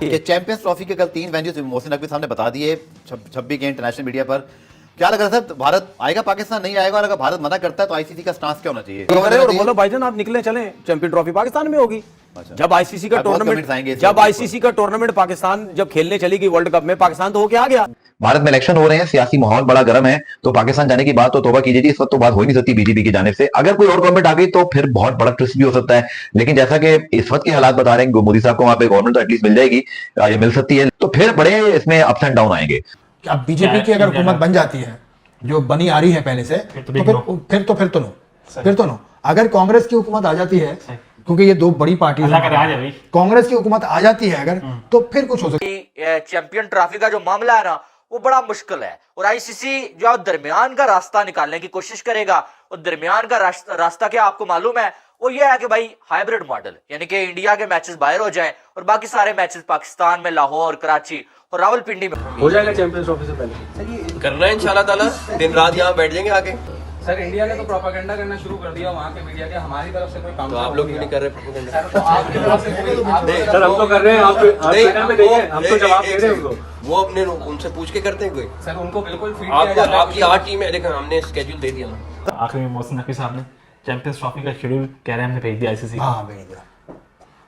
कि champions trophy के कल 3 वेन्यूज मोहसिन नकवी साहब ने बता दिए 26 के इंटरनेशनल मीडिया पर। क्या लग रहा था भारत आएगा पाकिस्तान नहीं आएगा, और अगर भारत मना करता है तो आईसीसी का स्टांस क्या होना चाहिए? और बोलो भाईजान आप निकले चलें, चैंपियन ट्रॉफी पाकिस्तान में होगी। जब आईसीसी का टूर्नामेंट पाकिस्तान जब खेलने चलेगी वर्ल्ड कप में, पाकिस्तान तो होके आ गया। भारत में इलेक्शन हो रहे हैं, सियासी माहौल बड़ा गर्म है, तो पाकिस्तान जाने की बात तो तौबा कीजिए, इस वक्त तो बात हो ही नहीं सकती बीजेपी की जानिब से। अगर कोई और गवर्नमेंट आ गई तो फिर बहुत बड़ा ट्विस्ट भी हो सकता है, लेकिन जैसा कि इस वक्त के हालात बता रहे हैं, मोदी साहब को वहां पे गवर्नमेंट तो एटलीस्ट मिल जाएगी या मिल सकती है, तो फिर बड़े इसमें अप्स एंड डाउन आएंगे। अब बीजेपी की अगर हुकूमत बन जाती है जो बनी आ रही है पहले से, तो फिर तो नो। अगर कांग्रेस की हुकूमत आ जाती है, क्योंकि ये दो बड़ी पार्टी है, कांग्रेस की हुकूमत आ जाती है अगर, तो फिर कुछ हो सकता है। चैंपियन ट्रॉफी का जो मामला है ना, वो बड़ा मुश्किल है, और आईसीसी जो दरमियान का रास्ता निकालने की कोशिश करेगा, और दरमियान का रास्ता क्या आपको मालूम है, वो ये है कि भाई हाइब्रिड मॉडल, यानी कि इंडिया के मैचेस बाहर हो जाएं और बाकी सारे मैचेस पाकिस्तान में, लाहौर, कराची और रावलपिंडी में हो जाएगा चैंपियंस ट्रॉफी से पहले। करना है इंशाल्लाह ताला, दिन रात यहाँ बैठ जाएंगे आके। सर इंडिया ने तो प्रोपेगेंडा करना शुरू कर दिया वहाँ के मीडिया के, हमारी तरफ से कोई काम तो आप लोग क्यों नहीं कर रहे प्रोपेगेंडा? तो आपकी तरफ से कोई सर हम तो कर रहे हैं, आप ट्विटर पे देखिए, हम तो जवाब दे रहे हैं उनको। वो अपने उनसे पूछ के करते हैं कोई? सर उनको बिल्कुल फीड आपको आपकी 8 टीम है, देखो हमने स्केड्यूल दे दिया ना। आखिर में मोहसिन नकवी साहब ने चैंपियंस ट्रॉफी का शेड्यूल कह रहे हैं हमने भेज दिया आईसीसी। हाँ भेज दिया,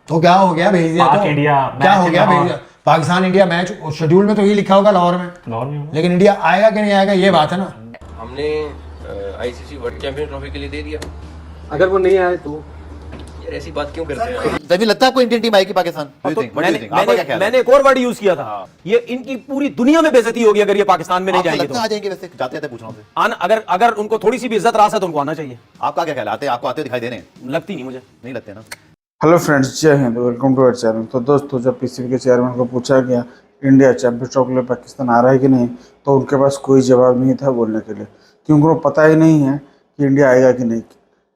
तो क्या हो गया? भेज दिया तो इंडिया क्या हो गया? भेज दिया। पाकिस्तान इंडिया मैच शेड्यूल में तो ये लिखा होगा लाहौर में, लेकिन इंडिया आएगा कि नहीं आएगा ये बात है ना। हमने आईसीसी वर्ल्ड चैंपियन ट्रॉफी के लिए दे दिया, अगर वो नहीं आए तो यार ऐसी बात क्यों करते हैं? तभी लगता है आपको इंडियन टीम आएगी पाकिस्तान? मैंने एक और वर्ड यूज किया था, ये इनकी पूरी दुनिया में बेइज्जती होगी अगर ये पाकिस्तान में नहीं जाएंगे तो। आ जाएंगे वैसे, जाते जाते पूछ रहा हूं। अगर उनको थोड़ी सी भी इज्जत रास है तो उनको आना चाहिए। आपका क्या ख्याल है? आपको आते दिखाई दे रहे हैं? लगती नहीं, मुझे नहीं लगते ना। हेलो फ्रेंड्स, जय हिंद, वेलकम टू अवर चैनल। तो दोस्तों, जब पीसीबी के चेयरमैन को पूछा गया इंडिया चैंपियंस ट्रॉफी के लिए पाकिस्तान आ रहा है कि नहीं, तो उनके पास कोई जवाब नहीं था बोलने के लिए, क्योंकि उनको पता ही नहीं है कि इंडिया आएगा कि नहीं।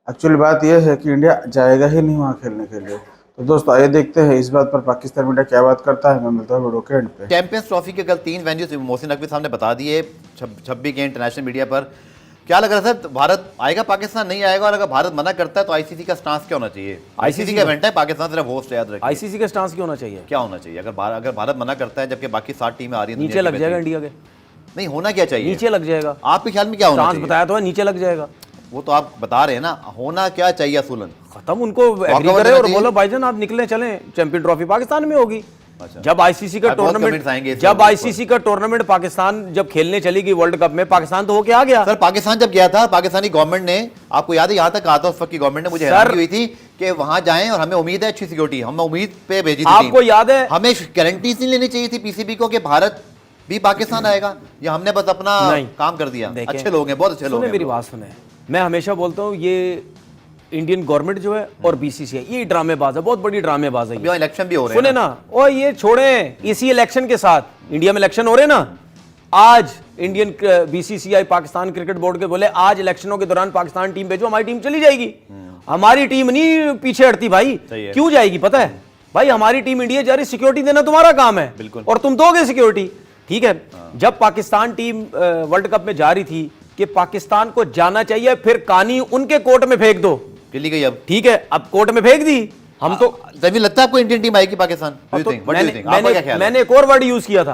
एक्चुअली बात यह है कि इंडिया जाएगा ही नहीं वहाँ खेलने के लिए। तो दोस्तों आइए देखते हैं इस बात पर पाकिस्तान मीडिया क्या बात करता है। मैं मिलता हूँ वीडियो के एंड पे। चैंपियंस ट्रॉफी के कल 3 वेन्यूज मोहसिन नकवी साहब ने बता दिए 26 के इंटरनेशनल मीडिया पर। क्या लग रहा था भारत आएगा पाकिस्तान नहीं आएगा, और अगर भारत मना करता है तो आईसीसी का स्टांस क्या होना चाहिए? आईसीसी का इवेंट है, पाकिस्तान सिर्फ होस्ट, याद रखिए। आईसीसी का स्टांस क्यों होना चाहिए? क्या होना चाहिए अगर भारत मना करता है जबकि बाकी 7 टीमें आ रही हैं? नीचे लग जाएगा इंडिया के। नहीं, होना क्या चाहिए? नीचे लग जाएगा। आपके ख्याल में क्या होना चाहिए? बताया तो है, नीचे लग जाएगा। वो तो आप बता रहे हैं ना, होना क्या चाहिए असूलन? खत्म, उनको एग्री करे और बोलो भाईजान आप निकले चलें, चैंपियन ट्रॉफी पाकिस्तान में होगी। जब आईसीसी का टूर्नामेंट पाकिस्तान जब खेलने चलेगी वर्ल्ड कप में, पाकिस्तान तो होके आ गया। सर पाकिस्तान जब गया था, पाकिस्तानी गवर्नमेंट ने, आपको याद है यहाँ तक कहा था उस वक्त की गवर्नमेंट ने, मुझे हैरानी हुई थी कि वहां जाएं और हमें उम्मीद है अच्छी सिक्योरिटी, हम उम्मीद पे भेजी थी। आपको याद है हमें गारंटी नहीं लेनी चाहिए थी पीसीबी को कि भारत भी पाकिस्तान आएगा, या हमने बस अपना काम कर दिया? अच्छे लोग हैं, बहुत अच्छे लोग हैं। मेरी बात सुने, मैं हमेशा बोलता हूँ ये इंडियन गवर्नमेंट जो है और बीसीसीआई ये ड्रामेबाज है, बहुत बड़ी ड्रामेबाज है। इलेक्शन भी हो रहे हैं, सुने ना, और ये छोड़े, इसी इलेक्शन के साथ इंडिया में इलेक्शन हो रहे हैं ना, आज Indian BCCI Pakistan cricket board के बोले आज इलेक्शनों के दौरान पाकिस्तान टीम भेजो, हमारी टीम चली जाएगी। हमारी टीम नहीं पीछे हटती भाई। क्यों जाएगी पता है भाई? हमारी टीम इंडिया जा रही, सिक्योरिटी देना तुम्हारा काम है और तुम दोगे सिक्योरिटी, ठीक है। जब पाकिस्तान टीम वर्ल्ड कप में जा रही थी कि पाकिस्तान को जाना चाहिए, फिर कहानी उनके कोर्ट में फेंक दो, चली गई। अब ठीक है, अब कोर्ट में फेंक दी। हम तो तभी लगता है आपको इंडियन टीम आएगी पाकिस्तान? मैंने एक और वर्ड यूज किया था,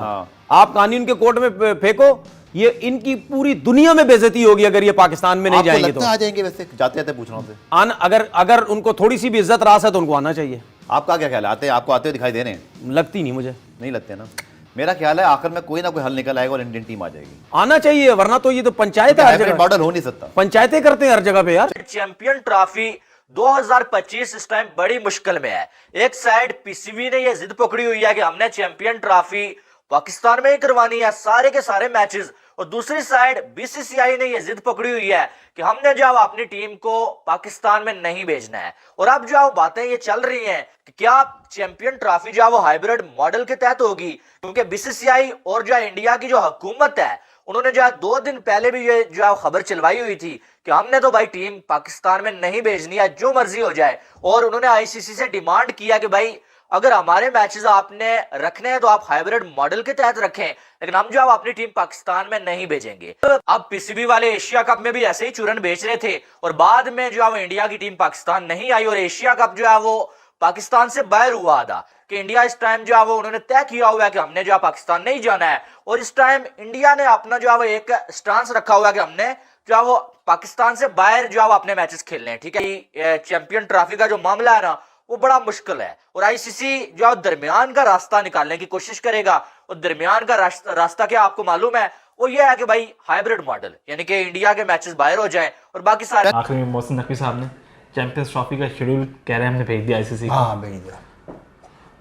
आप कहानी उनके कोर्ट में फेंको, ये इनकी पूरी दुनिया में बेइज्जती होगी अगर ये पाकिस्तान में नहीं जाएंगे तो। आ जाएंगे वैसे, जाते जाते पूछ रहा हूं। अगर उनको थोड़ी सी भी इज्जत रास है तो उनको आना चाहिए। आपका क्या ख्याल है? आपको आते हुए दिखाई दे रहे हैं? लगती नहीं, मुझे नहीं लगते ना। मेरा ख्याल है आखिर में कोई ना कोई हल निकल आएगा और इंडियन टीम आ जाएगी। आना चाहिए, वरना तो ये तो पंचायत है, हर जगह मॉडल हो नहीं सकता। पंचायतें करते हैं हर जगह पे यार। चैंपियन ट्रॉफी 2025 इस टाइम बड़ी मुश्किल में है। एक साइड पीसीबी ने यह जिद पकड़ी हुई है कि हमने चैंपियन ट्रॉफी पाकिस्तान में ही करवानी है, सारे के सारे मैचेस, और दूसरी साइड बीसीसीआई ने यह जिद पकड़ी हुई है कि हमने जो अपनी टीम को पाकिस्तान में नहीं भेजना है। और अब जो बातें ये चल रही हैं कि क्या चैंपियन ट्रॉफी जो वो हाइब्रिड मॉडल के तहत होगी, क्योंकि बीसीसीआई और जो इंडिया की जो हुकूमत है उन्होंने जो 2 दिन पहले भी ये जो खबर चलवाई हुई थी कि हमने तो भाई टीम पाकिस्तान में नहीं भेजनी है, जो मर्जी हो जाए। और उन्होंने आईसीसी से डिमांड किया कि भाई अगर हमारे मैचेस आपने रखने हैं तो आप हाइब्रिड मॉडल के तहत रखें, लेकिन हम जो अपनी टीम पाकिस्तान में नहीं भेजेंगे। अब पीसीबी वाले एशिया कप में भी ऐसे ही चूरन बेच रहे थे, और बाद में जो है वो इंडिया की टीम पाकिस्तान नहीं आई और एशिया कप जो है वो पाकिस्तान से बाहर हुआ था कि इंडिया इस टाइम जो है वो उन्होंने तय किया हुआ है कि हमने जो है पाकिस्तान नहीं जाना है, और इस टाइम इंडिया ने अपना जो है वो एक स्टांस रखा हुआ है कि हमने जो है वो पाकिस्तान से बाहर जो है वो अपने मैचेस खेलने हैं। ठीक है, चैंपियन ट्रॉफी का जो मामला है ना वो बड़ा मुश्किल है, और आईसीसी जो है दरमियान का रास्ता निकालने की कोशिश करेगा। और दरमियान का रास्ता क्या आपको मालूम है, वो ये है कि भाई हाइब्रिड मॉडल, यानी कि इंडिया के मैचेस बाहर हो जाएं और बाकी सारे। आखिरी में मोहसिन नकवी साहब ने चैंपियंस ट्रॉफी का शेड्यूल कह रहे हैं हमने भेज दिया आईसीसी। हाँ भेज दिया,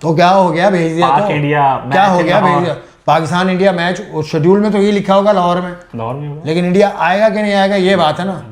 तो क्या हो गया, भेज दिया पाक तो इंडिया क्या हो मैच गया, भेज लाहौर। दिया। पाकिस्तान इंडिया मैच और शेड्यूल में तो ये लिखा होगा लाहौर में, लाहौर में लेकिन इंडिया आएगा कि नहीं आएगा ये बात है ना।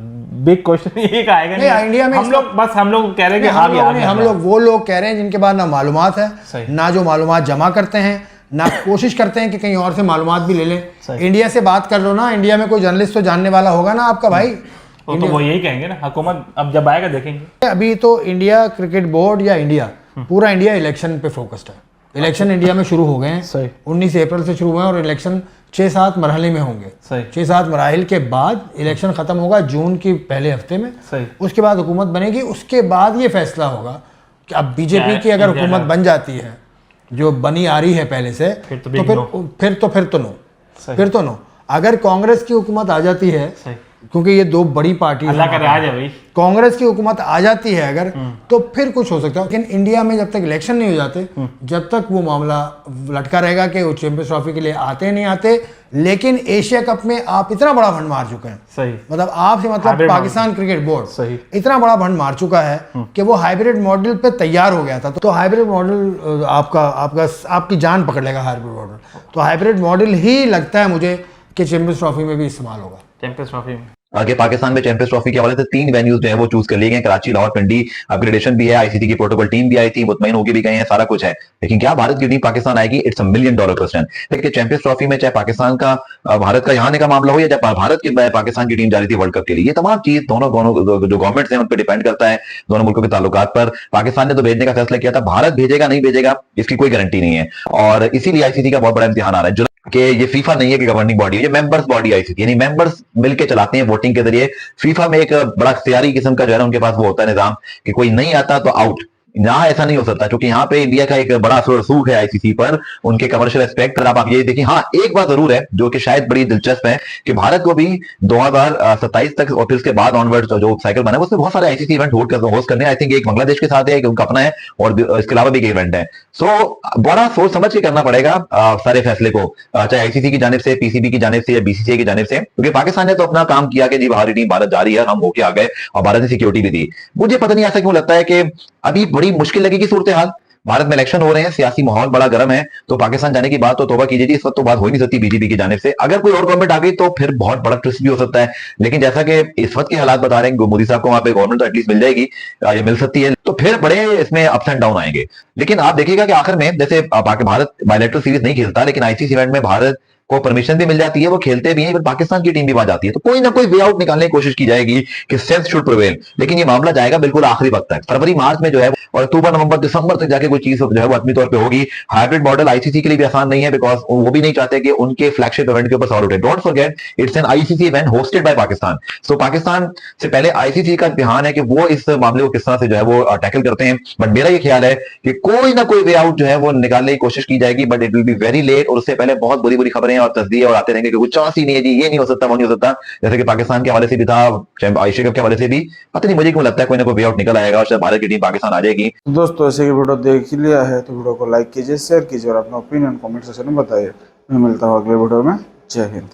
बिग क्वेश्चन ये आएगा नहीं, इंडिया में हम लोग बस हम लोग कह रहे हैं कि हम लोग नहीं, हम लोग वो लोग कह रहे हैं जिनके पास ना मालूमात है, सही। ना जो मालूमात जमा करते हैं, ना कोशिश करते हैं कि कहीं और से मालूमात भी ले लें। सही। इंडिया से बात कर लो ना, इंडिया में कोई जर्नलिस्ट तो जानने वाला होगा ना आपका भाई। तो वो यही कहेंगे ना, हुकूमत अब जब आएगा देखेंगे। अभी तो इंडिया क्रिकेट बोर्ड या इंडिया पूरा इंडिया इलेक्शन पे फोकस्ड है। इलेक्शन इंडिया में शुरू हो गए हैं, सही। 19 अप्रैल से शुरू हुए हैं और इलेक्शन 6-7 मरहले में होंगे। सही। 6-7 मराहिल के बाद इलेक्शन खत्म होगा जून की पहले हफ्ते में। सही। उसके बाद हुकूमत बनेगी, उसके बाद ये फैसला होगा कि अब बीजेपी की अगर इंडिया हुकूमत बन जाती है जो बनी आ रही है पहले से, फिर तो तो big no। फिर तो नो, सही। फिर तो नो। अगर कांग्रेस की हुकूमत आ जाती है, सही। क्योंकि ये दो बड़ी पार्टी अल्लाह करे आ जाए भाई। कांग्रेस की हुकूमत आ जाती है अगर, तो फिर कुछ हो सकता है। लेकिन इंडिया में जब तक इलेक्शन नहीं हो जाते, जब तक वो मामला लटका रहेगा कि वो चैंपियंस ट्रॉफी के लिए आते नहीं आते। लेकिन एशिया कप में आप इतना बड़ा फंड मार चुके हैं, सही। मतलब आपसे मतलब हाइब्रिड पाकिस्तान क्रिकेट बोर्ड सही। इतना बड़ा फंड मार चुका है कि वो हाइब्रिड मॉडल पे तैयार हो गया था। तो हाइब्रिड मॉडल आपकी जान पकड़ लेगा हाइब्रिड मॉडल। तो हाइब्रिड मॉडल ही लगता है मुझे कि चैंपियंस ट्रॉफी में भी इस्तेमाल होगा। चैंपियंस ट्रॉफी में आगे पाकिस्तान में चैंपियंस ट्रॉफी के हवाले से 3 वेन्यूज जो है वो चूज कर लिए गए, कराची, लाहौर, पिंडी। अपग्रेडेशन भी है, आईसीसी की प्रोटोकॉल टीम भी आई थी, मुतमईन होके भी गए हैं, सारा कुछ है। लेकिन क्या भारत की टीम पाकिस्तान आएगी? It's $1 million question. देखिए चैंपियंस ट्रॉफी में चाहे पाकिस्तान का भारत का यहाँ आने का मामला हो या जब भारत की पाकिस्तान की टीम जा रही थी वर्ल्ड कप के लिए, ये तमाम चीज दोनों जो गवर्नमेंट्स हैं उन पर डिपेंड करता है, दोनों मुल्कों के ताल्लुकात पर। पाकिस्तान ने तो भेजने का फैसला किया था, भारत भेजेगा नहीं भेजेगा इसकी कोई गारंटी नहीं है। और इसीलिए आईसीसी का बहुत बड़ा इम्तिहान आ रहा है कि ये फीफा नहीं है कि गवर्निंग बॉडी है, ये मेंबर्स बॉडी आईसीसी, यानी मेंबर्स मिलकर चलाते हैं वोटिंग के जरिए। फीफा में एक बड़ा इख्तियारी किस्म का जो है ना उनके पास वो होता है निजाम कि कोई नहीं आता तो आउट। यहाँ ऐसा नहीं हो सकता क्योंकि यहाँ पे इंडिया का एक बड़ा रसूख है आईसीसी पर, उनके कमर्शियल एस्पेक्ट पर। आप ये देखिए, हाँ एक बात जरूर है जो कि शायद बड़ी दिलचस्प है कि भारत को भी 2027 तक और फिर उसके बाद ऑनवर्ड जो साइकिल बना है उसमें बहुत सारे आईसीसी इवेंट होस्ट करने। आई थिंक एक बांग्लादेश के साथ है, एक उनका अपना है, और इसके अलावा भी एक इवेंट है। सो बड़ा सोच समझ के करना पड़ेगा सारे फैसले को, चाहे आईसीसी की जानिब से, पीसीबी की जानिब से या बीसीसीआई की जानिब से, क्योंकि पाकिस्तान ने तो अपना काम किया कि जी हमारी टीम भारत जा रही है, हम होके आ गए और भारत ने सिक्योरिटी भी दी। मुझे पता नहीं ऐसा क्यों लगता है कि अभी बड़ी मुश्किल लगेगी सूरत हाल। भारत में इलेक्शन हो रहे हैं, सियासी माहौल बड़ा गर्म है, तो पाकिस्तान जाने की बात तो तौबा कीजिए जी, इस वक्त तो बात हो ही नहीं सकती बीजेपी की जानिब से। अगर कोई और गवर्नमेंट आ गई तो फिर बहुत बड़ा ट्विस्ट भी हो सकता है, लेकिन जैसा कि इस वक्त के हालात बता रहे हैं, मोदी साहब को वहां पे गवर्नमेंट तो एटलीस्ट मिल जाएगी या मिल सकती है, तो फिर बड़े इसमें अप्स एंड डाउन आएंगे। लेकिन आप देखिएगा कि आखिर में जैसे भारत बायलैटरल सीरीज नहीं खेलता, लेकिन आईसीसी इवेंट में भारत को परमिशन भी मिल जाती है, वो खेलते भी हैं, फिर पाकिस्तान की टीम भी वहां जाती है, तो कोई ना कोई वे आउट निकालने की कोशिश की जाएगी कि सेंस शुड प्रिवेल। लेकिन ये मामला जाएगा बिल्कुल आखिरी वक्त तक, फरवरी मार्च में जो है, और अक्टूबर नवंबर दिसंबर तक जाके कोई चीज जो है वो आदमी तौर पे होगी। हाइब्रिड मॉडल आईसीसी के लिए भी आसान नहीं है, बिकॉज वो भी नहीं चाहते कि उनके फ्लैगशिप इवेंट के ऊपर सवाल उठे। Don't forget it's an ICC event hosted by Pakistan. So Pakistan से पहले आईसीसी का इम्तिहान है कि वो इस मामले को किस तरह से जो है वो टैकल करते हैं। बट मेरा ये ख्याल है कि कोई ना कोई वे आउट जो है वो निकालने की कोशिश की जाएगी, but it will be very late. और उससे पहले बहुत बुरी बुरी खबरें और तस्दीर और आते रहेंगे कि कुछ चांस ही नहीं है जी, ये नहीं हो सकता, वो नहीं हो सकता, जैसे कि पाकिस्तान के हवाले से भी था, एशिया कप के हवाले से भी। पता नहीं मुझे क्यों लगता है कोई ना कोई वे आउट निकल आएगा और शायद भारत की टीम पाकिस्तान आ जाएगी। दोस्तों ऐसे की वीडियो देख ही लिया है तो वीडियो को लाइक कीजिए, शेयर कीजिए और अपना ओपिनियन कमेंट सेक्शन में बताइए। मैं मिलता हूँ अगले वीडियो में। जय हिंद।